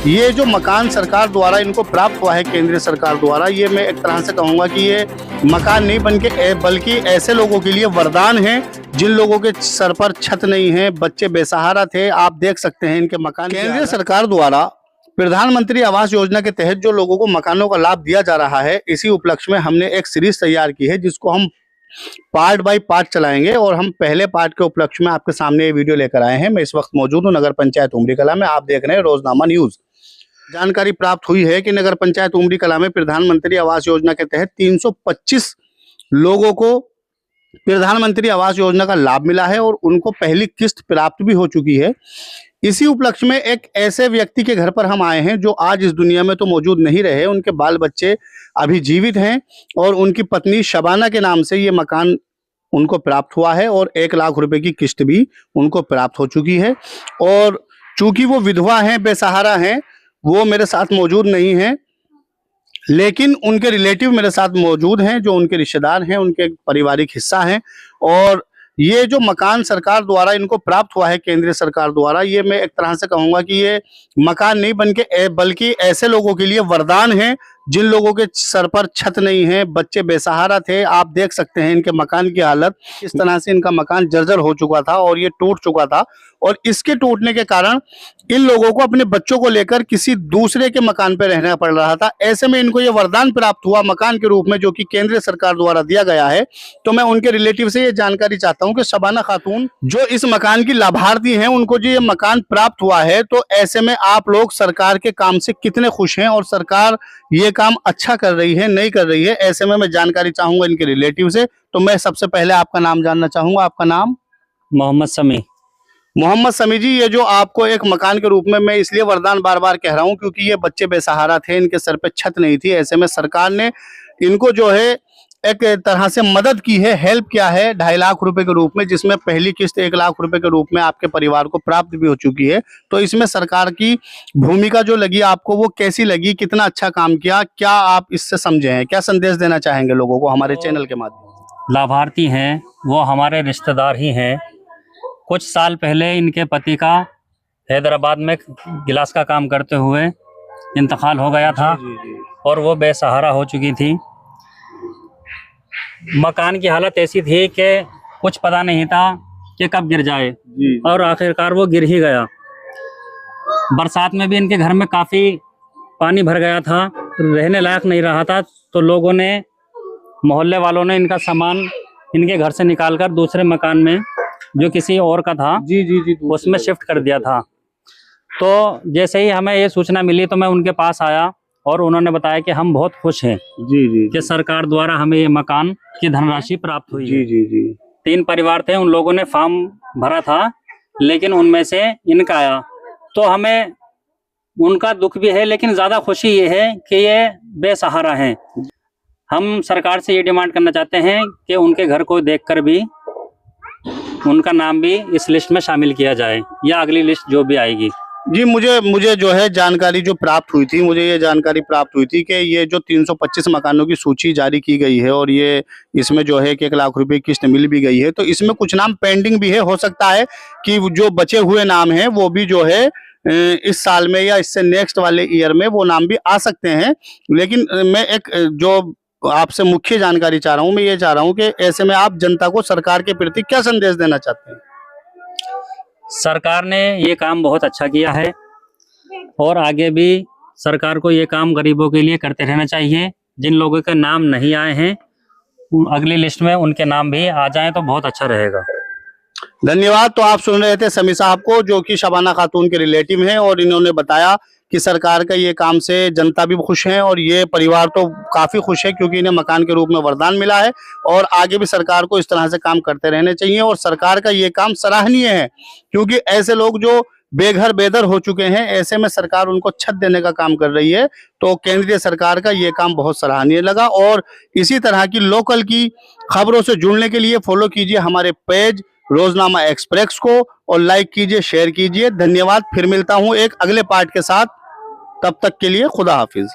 ये जो मकान सरकार द्वारा इनको प्राप्त हुआ है केंद्रीय सरकार द्वारा, ये मैं एक तरह से कहूँगा कि ये मकान नहीं बल्कि ऐसे लोगों के लिए वरदान है जिन लोगों के सर पर छत नहीं है, बच्चे बेसहारा थे। आप देख सकते हैं इनके मकान। केंद्रीय सरकार द्वारा प्रधानमंत्री आवास योजना के तहत जो लोगों को मकानों का लाभ दिया जा रहा है, इसी उपलक्ष्य में हमने एक सीरीज तैयार की है जिसको हम पार्ट बाय पार्ट चलाएंगे। और हम पहले पार्ट के उपलक्ष्य में आपके सामने ये वीडियो लेकर आए हैं। मैं इस वक्त मौजूद हूँ नगर पंचायत उमरी कला में। आप देख रहे हैं रोजनामा न्यूज। जानकारी प्राप्त हुई है कि नगर पंचायत उमरी कला में प्रधानमंत्री आवास योजना के तहत 325 लोगों को प्रधानमंत्री आवास योजना का लाभ मिला है और उनको पहली किस्त प्राप्त भी हो चुकी है। इसी उपलक्ष्य में एक ऐसे व्यक्ति के घर पर हम आए हैं जो आज इस दुनिया में तो मौजूद नहीं रहे, उनके बाल बच्चे अभी जीवित हैं और उनकी पत्नी शबाना के नाम से ये मकान उनको प्राप्त हुआ है और 1 लाख रुपए की किस्त भी उनको प्राप्त हो चुकी है। और चूंकि वो विधवा हैं, बेसहारा हैं, वो मेरे साथ मौजूद नहीं हैं, लेकिन उनके रिलेटिव मेरे साथ मौजूद हैं जो उनके रिश्तेदार हैं, उनके पारिवारिक हिस्सा हैं। और ये जो मकान सरकार द्वारा इनको प्राप्त हुआ है केंद्रीय सरकार द्वारा, ये मैं एक तरह से कहूँगा कि ये मकान नहीं बल्कि ऐसे लोगों के लिए वरदान है जिन लोगों के सर पर छत नहीं है, बच्चे बेसहारा थे। आप देख सकते हैं इनके मकान की हालत, इस तरह से इनका मकान जर्जर हो चुका था और ये टूट चुका था। और इसके टूटने के कारण इन लोगों को अपने बच्चों को लेकर किसी दूसरे के मकान पर रहना पड़ रहा था। ऐसे में इनको ये वरदान प्राप्त हुआ मकान के रूप में, जो कि केंद्रीय सरकार द्वारा दिया गया है। तो मैं उनके रिलेटिव से ये जानकारी चाहता हूँ कि शबाना खातून जो इस मकान की लाभार्थी हैं, उनको जो ये मकान प्राप्त हुआ है, तो ऐसे में आप लोग सरकार के काम से कितने खुश हैं और सरकार ये काम अच्छा कर रही है, नहीं कर रही है? ऐसे में मैं जानकारी चाहूंगा इनके रिलेटिव से। तो मैं सबसे पहले आपका नाम जानना चाहूंगा। आपका नाम? मोहम्मद समी। मोहम्मद समी जी, ये जो आपको एक मकान के रूप में, मैं इसलिए वरदान बार बार कह रहा हूँ क्योंकि ये बच्चे बेसहारा थे, इनके सर पे छत नहीं थी। ऐसे में सरकार ने इनको जो है एक तरह से मदद की है, हेल्प किया है 2.5 लाख रुपए के रूप में, जिसमें पहली किस्त 1 लाख रुपए के रूप में आपके परिवार को प्राप्त भी हो चुकी है। तो इसमें सरकार की भूमिका जो लगी आपको, वो कैसी लगी? कितना अच्छा काम किया? क्या आप इससे समझे हैं? क्या संदेश देना चाहेंगे लोगों को हमारे चैनल के माध्यम से? लाभार्थी हैं वो हमारे रिश्तेदार ही हैं। कुछ साल पहले इनके पति का हैदराबाद में गिलास का काम करते हुए इंतकाल हो गया था और वो बेसहारा हो चुकी थी। मकान की हालत ऐसी थी कि कुछ पता नहीं था कि कब गिर जाए और आखिरकार वो गिर ही गया। बरसात में भी इनके घर में काफ़ी पानी भर गया था, रहने लायक नहीं रहा था। तो लोगों ने, मोहल्ले वालों ने इनका सामान इनके घर से निकालकर दूसरे मकान में, जो किसी और का था, उसमें शिफ्ट कर दिया था। तो जैसे ही हमें ये सूचना मिली तो मैं उनके पास आया और उन्होंने बताया कि हम बहुत खुश हैं कि सरकार द्वारा हमें ये मकान की धनराशि प्राप्त हुई है। 3 परिवार थे, उन लोगों ने फॉर्म भरा था, लेकिन उनमें से इनका आया। तो हमें उनका दुख भी है, लेकिन ज़्यादा खुशी ये है कि ये बेसहारा हैं। हम सरकार से ये डिमांड करना चाहते हैं कि उनके घर को देखकर भी उनका नाम भी इस लिस्ट में शामिल किया जाए, या अगली लिस्ट जो भी आएगी। जी, मुझे जो है जानकारी जो प्राप्त हुई थी, मुझे ये जानकारी प्राप्त हुई थी कि ये जो 325 मकानों की सूची जारी की गई है और ये इसमें जो है कि 1 लाख रुपए की किस्त मिल भी गई है। तो इसमें कुछ नाम पेंडिंग भी है। हो सकता है कि जो बचे हुए नाम हैं वो भी जो है इस साल में या इससे नेक्स्ट वाले ईयर में वो नाम भी आ सकते हैं। लेकिन मैं एक जो आपसे मुख्य जानकारी चाह रहा हूँ, मैं ये चाह रहा हूँ कि ऐसे में आप जनता को सरकार के प्रति क्या संदेश देना चाहते हैं? सरकार ने ये काम बहुत अच्छा किया है और आगे भी सरकार को ये काम गरीबों के लिए करते रहना चाहिए। जिन लोगों के नाम नहीं आए हैं, अगली लिस्ट में उनके नाम भी आ जाएं तो बहुत अच्छा रहेगा। धन्यवाद। तो आप सुन रहे थे समी साहब को, जो कि शबाना खातून के रिलेटिव हैं, और इन्होंने बताया कि सरकार का ये काम से जनता भी खुश है और ये परिवार तो काफ़ी खुश है क्योंकि इन्हें मकान के रूप में वरदान मिला है। और आगे भी सरकार को इस तरह से काम करते रहने चाहिए और सरकार का ये काम सराहनीय है क्योंकि ऐसे लोग जो बेघर बेदर हो चुके हैं, ऐसे में सरकार उनको छत देने का काम कर रही है। तो केंद्रीय सरकार का ये काम बहुत सराहनीय लगा। और इसी तरह की लोकल की खबरों से जुड़ने के लिए फॉलो कीजिए हमारे पेज रोजनामा एक्सप्रेस को और लाइक कीजिए, शेयर कीजिए। धन्यवाद। फिर मिलता हूं एक अगले पार्ट के साथ। तब तक के लिए खुदा हाफिज।